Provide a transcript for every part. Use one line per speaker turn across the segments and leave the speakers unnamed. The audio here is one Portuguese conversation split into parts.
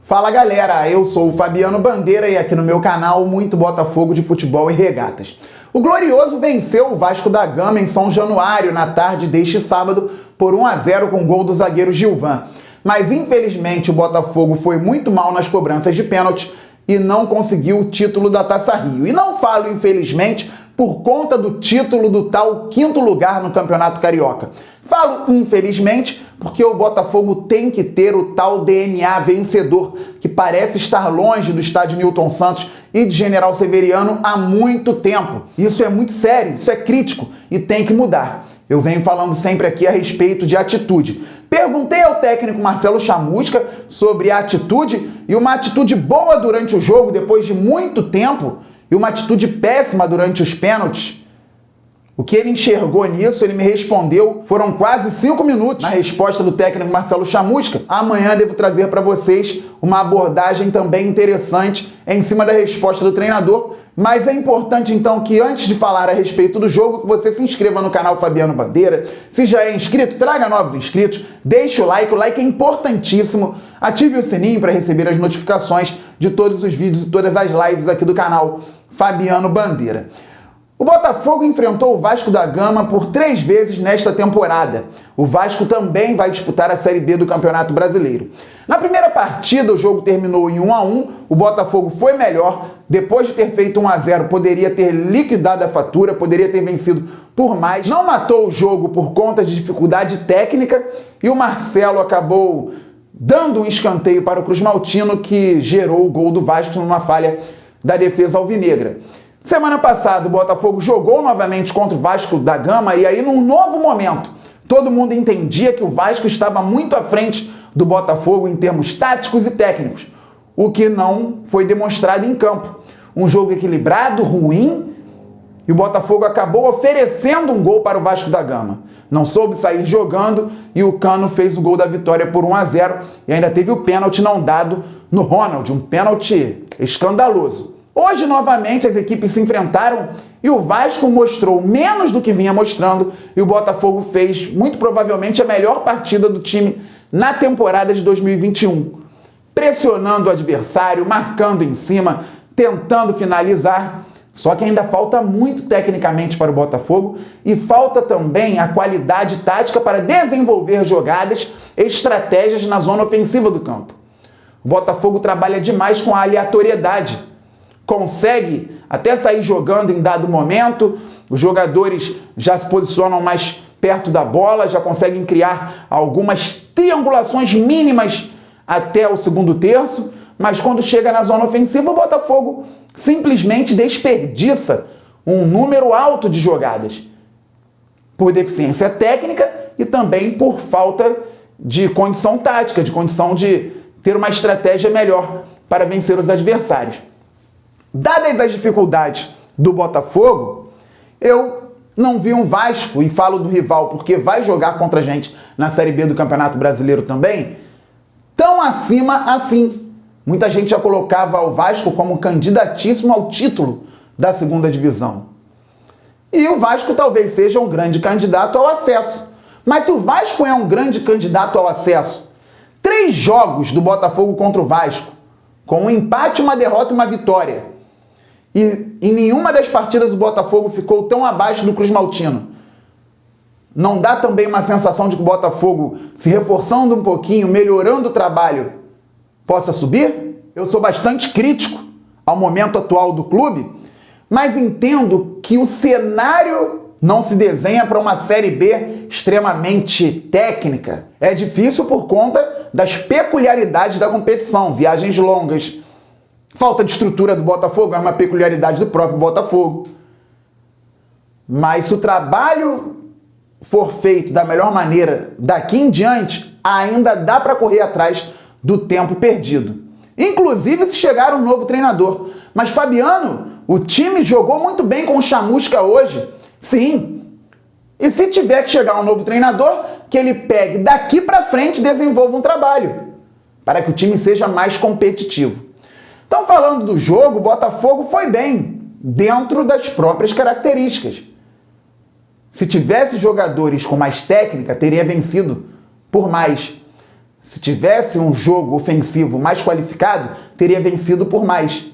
Fala galera, eu sou o Fabiano Bandeira e aqui no meu canal muito Botafogo de futebol e regatas. O Glorioso venceu o Vasco da Gama em São Januário na tarde deste sábado por 1-0 com gol do zagueiro Gilvan. Mas infelizmente o Botafogo foi muito mal nas cobranças de pênalti e não conseguiu o título da Taça Rio. E não falo infelizmente por conta do título do tal quinto lugar no Campeonato Carioca. Falo infelizmente porque o Botafogo tem que ter o tal DNA vencedor, que parece estar longe do estádio Newton Santos e de General Severiano há muito tempo. Isso é muito sério, isso é crítico e tem que mudar. Eu venho falando sempre aqui a respeito de atitude. Perguntei ao técnico Marcelo Chamusca sobre a atitude e uma atitude boa durante o jogo depois de muito tempo e uma atitude péssima durante os pênaltis. O que ele enxergou nisso, ele me respondeu, foram quase 5 minutos na resposta do técnico Marcelo Chamusca. Amanhã devo trazer para vocês uma abordagem também interessante em cima da resposta do treinador. Mas é importante então que antes de falar a respeito do jogo, que você se inscreva no canal Fabiano Bandeira. Se já é inscrito, traga novos inscritos, deixe o like é importantíssimo. Ative o sininho para receber as notificações de todos os vídeos e todas as lives aqui do canal Fabiano Bandeira. O Botafogo enfrentou o Vasco da Gama por 3 vezes nesta temporada. O Vasco também vai disputar a Série B do Campeonato Brasileiro. Na primeira partida, o jogo terminou em 1-1, o Botafogo foi melhor, depois de ter feito 1-0, poderia ter liquidado a fatura, poderia ter vencido por mais, não matou o jogo por conta de dificuldade técnica e o Marcelo acabou dando um escanteio para o Cruz Maltino, que gerou o gol do Vasco numa falha da defesa alvinegra. Semana passada, o Botafogo jogou novamente contra o Vasco da Gama e aí, num novo momento, todo mundo entendia que o Vasco estava muito à frente do Botafogo em termos táticos e técnicos, o que não foi demonstrado em campo. Um jogo equilibrado, ruim, e o Botafogo acabou oferecendo um gol para o Vasco da Gama. Não soube sair jogando e o Cano fez o gol da vitória por 1-0 e ainda teve o pênalti não dado no Ronald, um pênalti escandaloso. Hoje, novamente, as equipes se enfrentaram e o Vasco mostrou menos do que vinha mostrando e o Botafogo fez, muito provavelmente, a melhor partida do time na temporada de 2021. Pressionando o adversário, marcando em cima, tentando finalizar. Só que ainda falta muito tecnicamente para o Botafogo e falta também a qualidade tática para desenvolver jogadas e estratégias na zona ofensiva do campo. O Botafogo trabalha demais com a aleatoriedade. Consegue até sair jogando em dado momento, os jogadores já se posicionam mais perto da bola, já conseguem criar algumas triangulações mínimas até o segundo terço, mas quando chega na zona ofensiva, o Botafogo simplesmente desperdiça um número alto de jogadas, por deficiência técnica e também por falta de condição tática, de condição de ter uma estratégia melhor para vencer os adversários. Dadas as dificuldades do Botafogo, eu não vi um Vasco, e falo do rival porque vai jogar contra a gente na Série B do Campeonato Brasileiro também, tão acima assim. Muita gente já colocava o Vasco como candidatíssimo ao título da segunda divisão. E o Vasco talvez seja um grande candidato ao acesso. Mas se o Vasco é um grande candidato ao acesso, 3 jogos do Botafogo contra o Vasco, com um empate, uma derrota e uma vitória, e em nenhuma das partidas o Botafogo ficou tão abaixo do Cruz Maltino. Não dá também uma sensação de que o Botafogo, se reforçando um pouquinho, melhorando o trabalho, possa subir? Eu sou bastante crítico ao momento atual do clube, mas entendo que o cenário não se desenha para uma Série B extremamente técnica. É difícil por conta das peculiaridades da competição, viagens longas. Falta de estrutura do Botafogo é uma peculiaridade do próprio Botafogo. Mas se o trabalho for feito da melhor maneira daqui em diante, ainda dá para correr atrás do tempo perdido. Inclusive se chegar um novo treinador. Mas Fabiano, o time jogou muito bem com o Chamusca hoje. Sim. E se tiver que chegar um novo treinador, que ele pegue daqui para frente e desenvolva um trabalho, para que o time seja mais competitivo. Então, falando do jogo, o Botafogo foi bem, dentro das próprias características. Se tivesse jogadores com mais técnica, teria vencido por mais. Se tivesse um jogo ofensivo mais qualificado, teria vencido por mais.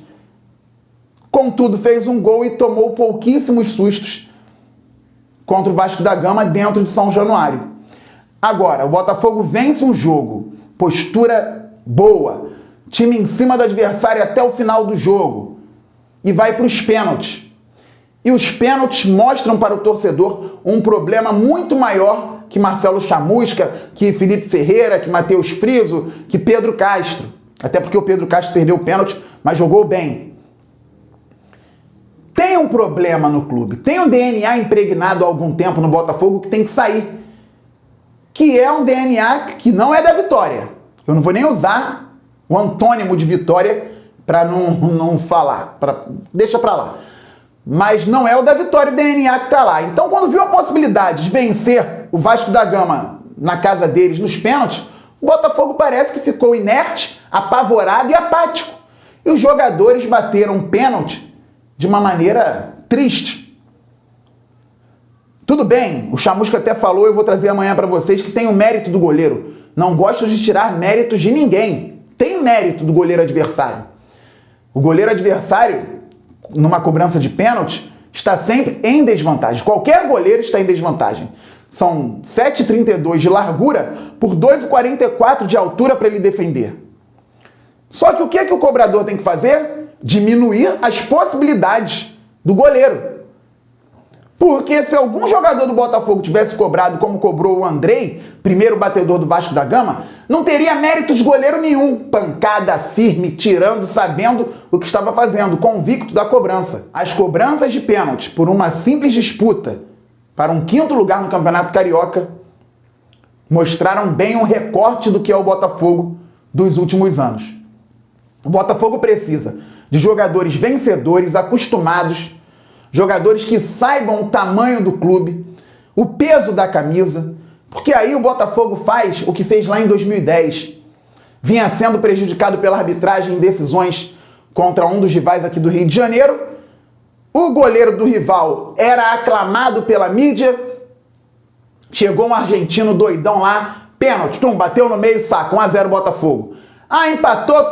Contudo, fez um gol e tomou pouquíssimos sustos contra o Vasco da Gama dentro de São Januário. Agora, o Botafogo vence um jogo, postura boa, time em cima do adversário até o final do jogo e vai para os pênaltis. E os pênaltis mostram para o torcedor um problema muito maior que Marcelo Chamusca, que Felipe Ferreira, que Matheus Friso, que Pedro Castro. Até porque o Pedro Castro perdeu o pênalti, mas jogou bem. Tem um problema no clube, tem um DNA impregnado há algum tempo no Botafogo que tem que sair. Que é um DNA que não é da Vitória. Eu não vou nem usar o antônimo de Vitória para não falar. Deixa para lá. Mas não é o da Vitória, o DNA que está lá. Então, quando viu a possibilidade de vencer o Vasco da Gama na casa deles nos pênaltis, o Botafogo parece que ficou inerte, apavorado e apático. E os jogadores bateram pênalti de uma maneira triste. Tudo bem, o Chamusca até falou, eu vou trazer amanhã para vocês, que tem o mérito do goleiro. Não gosto de tirar méritos de ninguém. Tem o mérito do goleiro adversário. O goleiro adversário, numa cobrança de pênalti, está sempre em desvantagem. Qualquer goleiro está em desvantagem. São 7,32 de largura por 2,44 de altura para ele defender. Só que o que é que o cobrador tem que fazer? Diminuir as possibilidades do goleiro. Porque se algum jogador do Botafogo tivesse cobrado como cobrou o Andrei, primeiro batedor do Vasco da Gama, não teria mérito de goleiro nenhum. Pancada firme, tirando, sabendo o que estava fazendo, convicto da cobrança. As cobranças de pênalti por uma simples disputa para um 5º lugar no Campeonato Carioca mostraram bem um recorte do que é o Botafogo dos últimos anos. O Botafogo precisa de jogadores vencedores, acostumados, jogadores que saibam o tamanho do clube, o peso da camisa, porque aí o Botafogo faz o que fez lá em 2010. Vinha sendo prejudicado pela arbitragem em decisões contra um dos rivais aqui do Rio de Janeiro. O goleiro do rival era aclamado pela mídia. Chegou um argentino doidão lá, pênalti, bateu no meio, saco, 1-0 Botafogo. Empatou,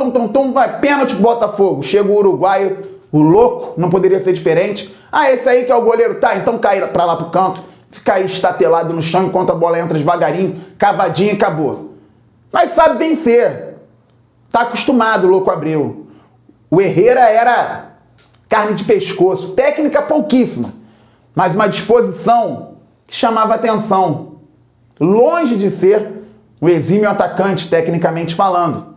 vai pênalti Botafogo. Chega o uruguaio, o louco, não poderia ser diferente. Esse aí que é o goleiro, tá, então cai pra lá pro canto, fica aí estatelado no chão enquanto a bola entra devagarinho, cavadinha e acabou. Mas sabe vencer. Tá acostumado, o louco Abreu. O Herrera era carne de pescoço, técnica pouquíssima, mas uma disposição que chamava atenção. Longe de ser um exímio atacante, tecnicamente falando.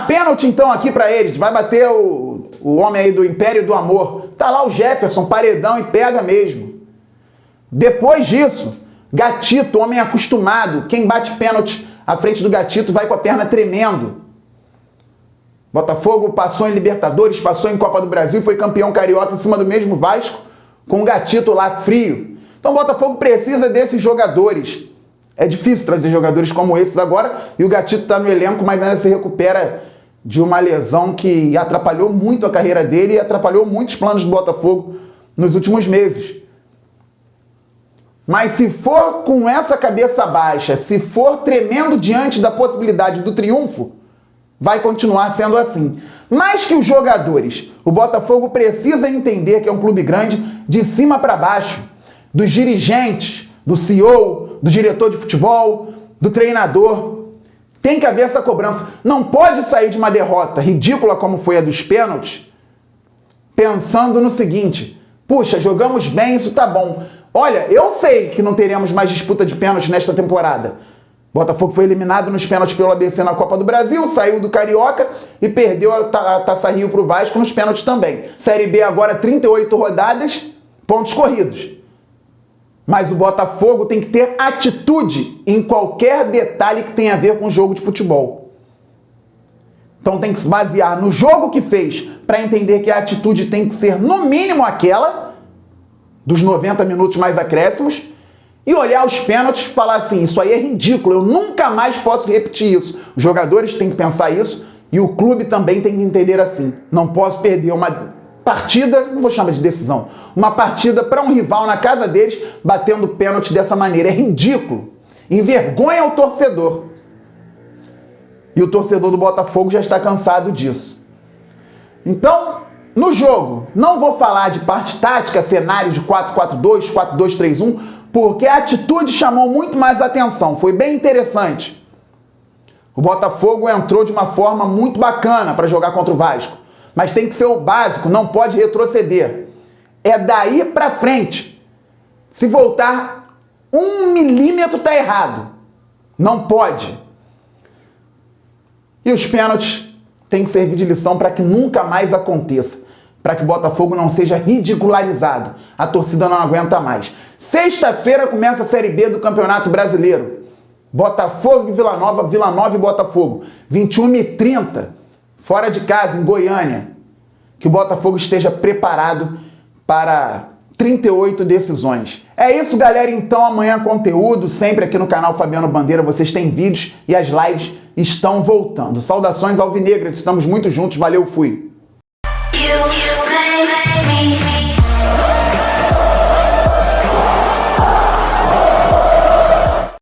Pênalti então aqui pra eles, vai bater o homem aí do Império do Amor. Tá lá o Jefferson, paredão e pega mesmo. Depois disso, Gatito, homem acostumado, quem bate pênalti à frente do Gatito vai com a perna tremendo. Botafogo passou em Libertadores, passou em Copa do Brasil, foi campeão carioca em cima do mesmo Vasco, com o Gatito lá frio. Então o Botafogo precisa desses jogadores. É difícil trazer jogadores como esses agora, e o Gatito está no elenco, mas ainda se recupera de uma lesão que atrapalhou muito a carreira dele e atrapalhou muitos planos do Botafogo nos últimos meses. Mas se for com essa cabeça baixa, se for tremendo diante da possibilidade do triunfo, vai continuar sendo assim. Mais que os jogadores, o Botafogo precisa entender que é um clube grande de cima para baixo, dos dirigentes, do CEO, do diretor de futebol, do treinador. Tem que haver essa cobrança. Não pode sair de uma derrota ridícula como foi a dos pênaltis, pensando no seguinte: puxa, jogamos bem, isso tá bom. Olha, eu sei que não teremos mais disputa de pênaltis nesta temporada. Botafogo foi eliminado nos pênaltis pelo ABC na Copa do Brasil, saiu do Carioca e perdeu a Taça Rio pro Vasco nos pênaltis também. Série B agora 38 rodadas, pontos corridos. Mas o Botafogo tem que ter atitude em qualquer detalhe que tenha a ver com o jogo de futebol. Então tem que se basear no jogo que fez para entender que a atitude tem que ser no mínimo aquela dos 90 minutos mais acréscimos e olhar os pênaltis e falar assim: isso aí é ridículo, eu nunca mais posso repetir isso. Os jogadores têm que pensar isso e o clube também tem que entender assim: não posso perder uma partida, não vou chamar de decisão, uma partida para um rival na casa deles batendo pênalti dessa maneira. É ridículo, envergonha o torcedor. E o torcedor do Botafogo já está cansado disso. Então, no jogo, não vou falar de parte tática, cenário de 4-4-2, 4-2-3-1, porque a atitude chamou muito mais atenção. Foi bem interessante. O Botafogo entrou de uma forma muito bacana para jogar contra o Vasco. Mas tem que ser o básico, não pode retroceder. É daí para frente. Se voltar 1 milímetro tá errado. Não pode. E os pênaltis têm que servir de lição para que nunca mais aconteça. Para que o Botafogo não seja ridicularizado. A torcida não aguenta mais. Sexta-feira começa a Série B do Campeonato Brasileiro. Botafogo e Vila Nova, Vila Nova e Botafogo. 21h30, fora de casa, em Goiânia. Que o Botafogo esteja preparado para 38 decisões. É isso, galera. Então, amanhã conteúdo, sempre aqui no canal Fabiano Bandeira. Vocês têm vídeos e as lives estão voltando. Saudações alvinegras, estamos muito juntos. Valeu, fui! You make me